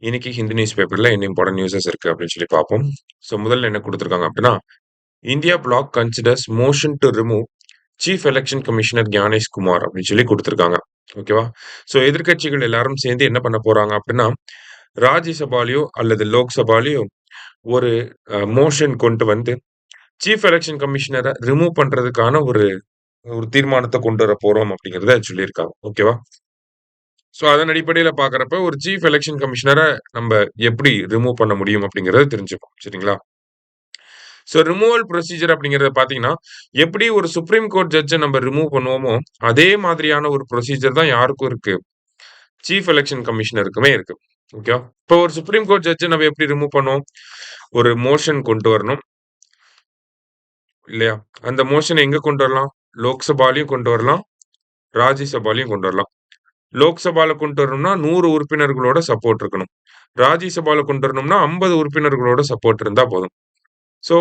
இன்னைக்கு ஹிந்து நியூஸ் பேப்பர்ல என்ன இம்பார்ட்டன்ட் நியூஸஸ் இருக்கு அப்படின்னு சொல்லி பார்ப்போம். ஸோ முதல்ல என்ன கொடுத்துருக்காங்க அப்படின்னா, India bloc considers motion to remove chief election commissioner Gyanesh Kumar அப்படின்னு சொல்லி கொடுத்துருக்காங்க. ஓகேவா? ஸோ எதிர்க்கட்சிகள் எல்லாரும் சேர்ந்து என்ன பண்ண போறாங்க அப்படின்னா, ராஜ்யசபாலயோ அல்லது லோக்சபாலயோ ஒரு மோஷன் கொண்டு வந்து சீஃப் எலெக்ஷன் கமிஷனரை ரிமூவ் பண்றதுக்கான ஒரு ஒரு தீர்மானத்தை கொண்டு வர போறோம் அப்படிங்கிறத சொல்லியிருக்காங்க. ஓகேவா? ஸோ அதன் அடிப்படையில பார்க்குறப்ப, ஒரு சீஃப் எலக்ஷன் கமிஷனர நம்ப எப்படி ரிமூவ் பண்ண முடியும் அப்படிங்கிறத தெரிஞ்சுப்போம். சரிங்களா? ஸோ ரிமூவல் ப்ரொசீஜர் அப்படிங்கிறத பார்த்தீங்கன்னா, எப்படி ஒரு சுப்ரீம் கோர்ட் ஜட்ஜ நம்ம ரிமூவ் பண்ணுவோமோ, அதே மாதிரியான ஒரு ப்ரொசீஜர் தான் யாருக்கும் இருக்கு. சீஃப் எலக்ஷன் கமிஷனருக்குமே இருக்கு. ஓகேவா? இப்போ ஒரு சுப்ரீம் கோர்ட் ஜட்ஜ நம்ம எப்படி ரிமூவ் பண்ணுவோம்? ஒரு மோஷன் கொண்டு வரணும். இல்லையா? அந்த மோஷன எங்க கொண்டு வரலாம்? லோக்சபாலயும் கொண்டு வரலாம். ராஜ்யசபாலயும் கொண்டு வரலாம். லோக்சபால கொண்டு வரணும்னா 100 உறுப்பினர்களோட சப்போர்ட் இருக்கணும். ராஜ்யசபால கொண்டு வரணும்னா 50 உறுப்பினர்களோட சப்போர்ட் இருந்தா போதும். ஸோ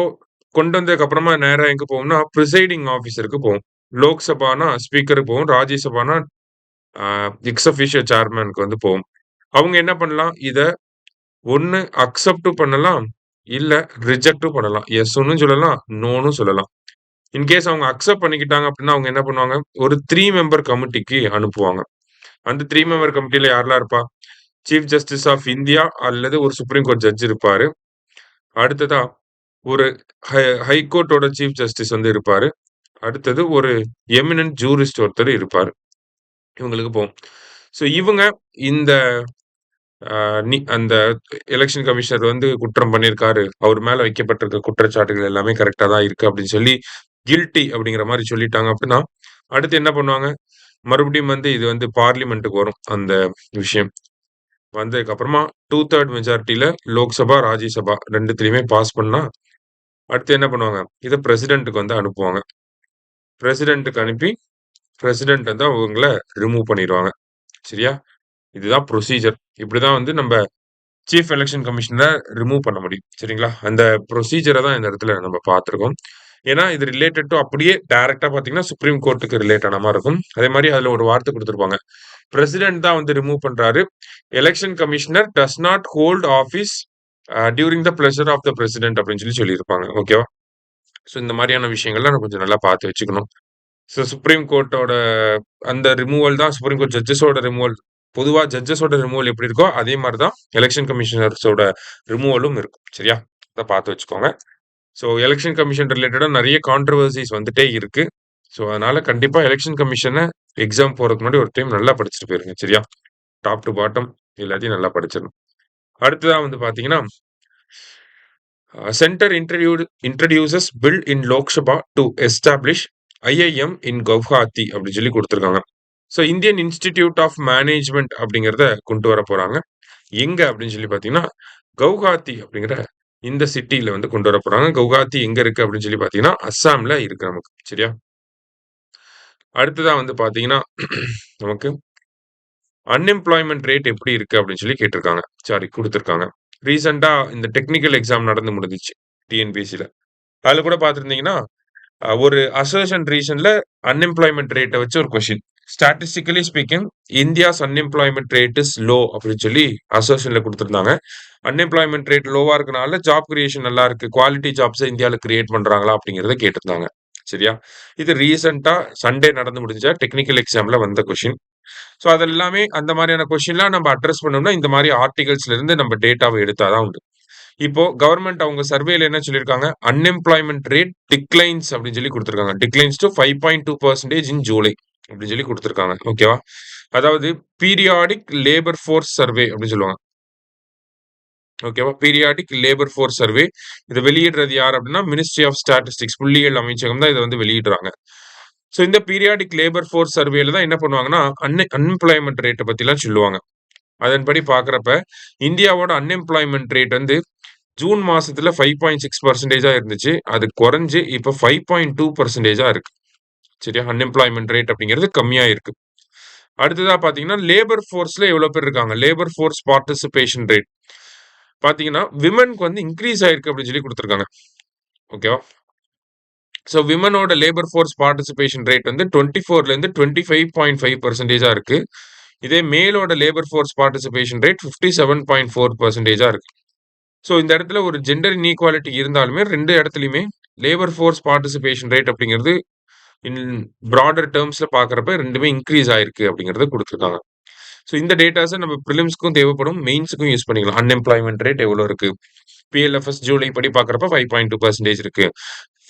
கொண்டு வந்ததுக்கு அப்புறமா நேரா எங்க போகும்னா, பிரிசைடிங் ஆஃபீசருக்கு போகும். லோக்சபானா ஸ்பீக்கருக்கு போகும். ராஜ்யசபானா அ எக்ஸ் அஃபிஷியோ சேர்மேன்க்கு வந்து போகும். அவங்க என்ன பண்ணலாம்? இத ஒண்ணு அக்செப்டும் பண்ணலாம். இல்ல ரிஜெக்டும் பண்ணலாம். எஸ்ன்னும் சொல்லலாம். நோன்னும் சொல்லலாம். இன்கேஸ் அவங்க அக்செப்ட் பண்ணிக்கிட்டாங்க அப்படின்னா, அவங்க என்ன பண்ணுவாங்க? ஒரு 3 மெம்பர் கமிட்டிக்கு அனுப்புவாங்க. அந்த 3 மெம்பர் கமிட்டில யாரெல்லாம் இருப்பா? சீஃப் ஜஸ்டிஸ் ஆஃப் இந்தியா அல்லது ஒரு சுப்ரீம் கோர்ட் ஜட்ஜ் இருப்பாரு. அடுத்ததா ஒரு ஹைகோர்ட்டோட சீஃப் ஜஸ்டிஸ் வந்து இருப்பாரு. அடுத்தது ஒரு எமினன்ட் ஜூரிஸ்ட் ஒருத்தர் இருப்பாரு. இவங்களுக்கு போகும். ஸோ இவங்க இந்த அ அந்த எலக்ஷன் கமிஷனர் வந்து குற்றம் பண்ணியிருக்காரு. அவர் மேல வைக்கப்பட்டிருக்க குற்றச்சாட்டுகள் எல்லாமே கரெக்ட்டா தான் இருக்கு அப்படின்னு சொல்லி கில்ட்டி அப்படிங்கிற மாரி சொல்லிட்டாங்க அப்படின்னா, அடுத்து என்ன பண்ணுவாங்க? மறுபடியும் வந்து இது வந்து பார்லிமென்ட்க்கு வரும் அந்த விஷயம். வந்ததுக்கு அப்புறமா 2/3 மெஜாரிட்டில லோக்சபா, ராஜ்யசபா 2த்துலயுமே பாஸ் பண்ணா, அடுத்து என்ன பண்ணுவாங்க? இத பிரசிடென்ட்க்கு வந்து அனுப்புவாங்க. பிரசிடென்ட்க்கு அனுப்பி, பிரசிடென்ட் வந்து அவங்கள ரிமூவ் பண்ணிருவாங்க. சரியா? இதுதான் ப்ரொசீஜர். இப்படிதான் வந்து நம்ப சீஃப் எலக்ஷன் கமிஷனர ரிமூவ் பண்ண முடியும். சரிங்களா? அந்த ப்ரொசீஜர தான் இந்த இடத்துல நம்ம பார்த்திருக்கோம். ஏன்னா, இது ரிலேட்டட் டூ அப்படியே டைரக்ட்டா பார்த்தீங்கன்னா, சுப்ரீம் கோர்ட்க்கு ரிலேட் ஆன மாரி இருக்கும். அதே மாரி அதுல ஒரு வார்த்தை குடுத்திருப்பாங்க. பிரசிடென்ட் தான் வந்து ரிமூவ் பண்றாரு. Election commissioner does not hold office during the pleasure of the president அப்படின்னு சொல்லி சொல்லியிருப்பாங்க. ஓகேவா? ஸோ இந்த மாரியான விஷயங்கள்லாம் நம்ம கொஞ்சம் நல்லா பார்த்து வச்சுக்கணும். ஸோ சுப்ரீம் கோர்ட்டோட அந்த ரிமூவல் தான் சுப்ரீம் கோர்ட் ஜட்ஜஸோட ரிமூவல். பொதுவா ஜட்ஜஸோட ரிமூவல் எப்படி இருக்கோ, அதே மாரி தான் எலக்ஷன் கமிஷனர்ஸோட ரிமூவலும் இருக்கும். சரியா? அத பார்த்து வச்சுக்கோங்க. ஸோ எலக்ஷன் கமிஷன் ரிலேட்டடா நெறைய கான்ட்ரோவர்சிஸ் வந்துட்டே இருக்கு. ஸோ அதனால கண்டிப்பா எலக்ஷன் கமிஷன எக்ஸாம் போறதுக்கு முன்னாடி ஒரு டைம் நல்லா படிச்சுட்டு போயிருங்க. சரியா? டாப் டூ பாட்டம் எல்லாத்தையும் நல்லா படிச்சிடணும். அடுத்ததா வந்து பார்த்தீங்கன்னா, சென்டர் இன்ட்ரோடியூசஸ் பில் இன் லோக்சபா டூ எஸ்டாப்ளிஷ் ஐஐஎம் இன் கவுஹாத்தி அப்படின்னு சொல்லி குடுத்துருக்காங்க. So Indian institute of management அப்படிங்கிறத கொண்டு வர போறாங்க. எங்க அப்படின்னு சொல்லி பார்த்தீங்கன்னா, கவுஹாத்தி அப்படிங்கிற இந்த சிட்டில வந்து கொண்டு வர போறாங்க. கவுஹாத்தி எங்க இருக்கு அப்படின்னு சொல்லி பார்த்தீங்கன்னா, அஸ்ஸாம்ல இருக்கு நமக்கு. சரியா? அடுத்ததா வந்து பார்த்தீங்கன்னா, நமக்கு அன்எம்ப்ளாய்மென்ட் ரேட் எப்படி இருக்கு அப்படின்னு சொல்லி கேட்டிருக்காங்க. சாரி குடுத்திருக்காங்க. ரீசென்ட்டா இந்த டெக்னிக்கல் எக்ஸாம் நடந்து முடிஞ்சுச்சு. டிஎன்பிஎஸ்சில. அதுல கூட பார்த்திருந்தீங்கன்னா, ஒரு அசர்ஷன் ரீசன்ல அன்எம்ப்ளாய்மென்ட் ரேட்ட வச்சு ஒரு question. Statistically speaking India's unemployment rate is low அப்படின்னு சொல்லி அசர்ஷன்ல குடுத்திருந்தாங்க. அன்எம்ப்ளாய்மென்ட் ரேட் லோவா இருக்கனால ஜாப் கிரியேஷன் நல்லா இருக்கு. குவாலிட்டி ஜாப்ஸ இந்தியால கிரியேட் பண்றாங்களா? அப்படிங்கிறத கேட்டிருந்தாங்க. சரியா? இது ரீசென்ட்டா சண்டே நடந்து முடிஞ்ச டெக்னிக்கல் எக்ஸாம்ல வந்த கொஸ்டின். ஸோ அது எல்லாமே அந்த மாரியான கொஸ்டின்லாம் நம்ம அட்ரஸ் பண்ணணும்னா, இந்த மாரி ஆர்டிகிள்ஸ்ல இருந்து நம்ம டேட்டாவ எடுத்தா தான் உண்டு. இப்போ கவர்ன்மெண்ட் அவங்க சர்வேல என்ன சொல்லியிருக்காங்க? அன்எம்ப்ளாய்மென்ட் ரேட் டிக்ளைன்ஸ் அப்படின்னு சொல்லி குடுத்திருக்காங்க. டிக்ளைன்ஸ் டூ 5.2% இன் ஜூலை அப்படின்னு சொல்லி குடுத்திருக்காங்க. ஓகேவா? அதாவது பீரியாடிக் லேபர் ஃபோர்ஸ் சர்வே அப்படின்னு சொல்லுவாங்க. ஓகேவா? Periodic labour force survey. இத வெளியிடுறது யார் அப்படின்னா, மினிஸ்ட்ரி ஆஃப் ஸ்டாட்டிஸ்டிக்ஸ் புள்ளியியல் அமைச்சகம் தான் இத வந்து வெளியிடுறாங்க. ஸோ இந்த பீரியாடிக் லேபர் ஃபோர்ஸ் சர்வேல தான் என்ன பண்ணுவாங்கன்னா, அன்எம்ப்ளாய்மென்ட் ரேட்ட பத்திலாம் சொல்லுவாங்க. அதன்படி பார்க்கிறப்ப, இந்தியாவோட அன்எம்ப்ளாய்மென்ட் ரேட் வந்து ஜூன் மாசத்துல 5.6% இருந்துச்சு. அது குறைஞ்சு இப்ப 5.2% இருக்கு. சரியா? அன்எம்ப்ளாய்மென்ட் ரேட் அப்படிங்கிறது கம்மியா இருக்கு. அடுத்ததா பார்த்தீங்கன்னா, லேபர் ஃபோர்ஸ்ல எவ்வளோ பேர் இருக்காங்க? லேபர் ஃபோர்ஸ் பார்ட்டிசிபேஷன் ரேட் பார்த்தீங்கன்னா, விமென்க்கு வந்து இன்கிரீஸ் ஆயிருக்கு அப்படின்னு சொல்லி குடுத்துருக்காங்க. ஓகேவா? ஸோ விமனோட லேபர் ஃபோர்ஸ் பார்ட்டிசிபேஷன் ரேட் வந்து 24லேருந்து 25.5% இருக்கு. இதே மேலோட லேபர் ஃபோர்ஸ் பார்ட்டிசிபேஷன் ரேட் 57.4% இருக்கு. ஸோ இந்த இடத்துல ஒரு ஜெண்டர் இன்ஈக்வாலிட்டி இருந்தாலுமே 2 இடத்துலயுமே லேபர் ஃபோர்ஸ் பார்ட்டிசிபேஷன் ரேட் அப்படிங்கிறது இன் பிராடர் டெர்ம்ஸ்ல பார்க்குறப்ப 2மே இன்க்ரீஸ் ஆயிருக்கு அப்படிங்கிறத குடுத்துருக்காங்க. ஸோ இந்த டேட்டாஸ நம்ம பிரிலிம்ஸ்க்கும் தேவைப்படும், மெயின்ஸ்க்கும் யூஸ் பண்ணிக்கலாம். அன்எம்ப்ளாய்மென்ட் ரேட் எவ்வளோ இருக்கு? பிஎல்எஃப்எஸ் ஜூலை படி பார்க்குறப்ப 5.2% இருக்கு.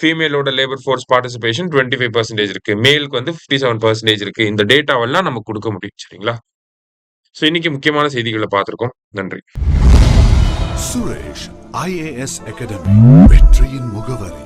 ஃபீமேலோட லேபர் ஃபோர்ஸ் பார்ட்டிசிபேஷன் 25% இருக்கு. மேலுக்கு வந்து 57% இருக்கு. இந்த டேட்டாவெல்லாம் நமக்கு குடுக்க முடியும். சரிங்களா? ஸோ இன்னைக்கு முக்கியமான செய்திகள பார்த்திருக்கோம். நன்றி. சுரேஷ் ஐஏஎஸ் அகாடமி வெற்றியின் முகவரி.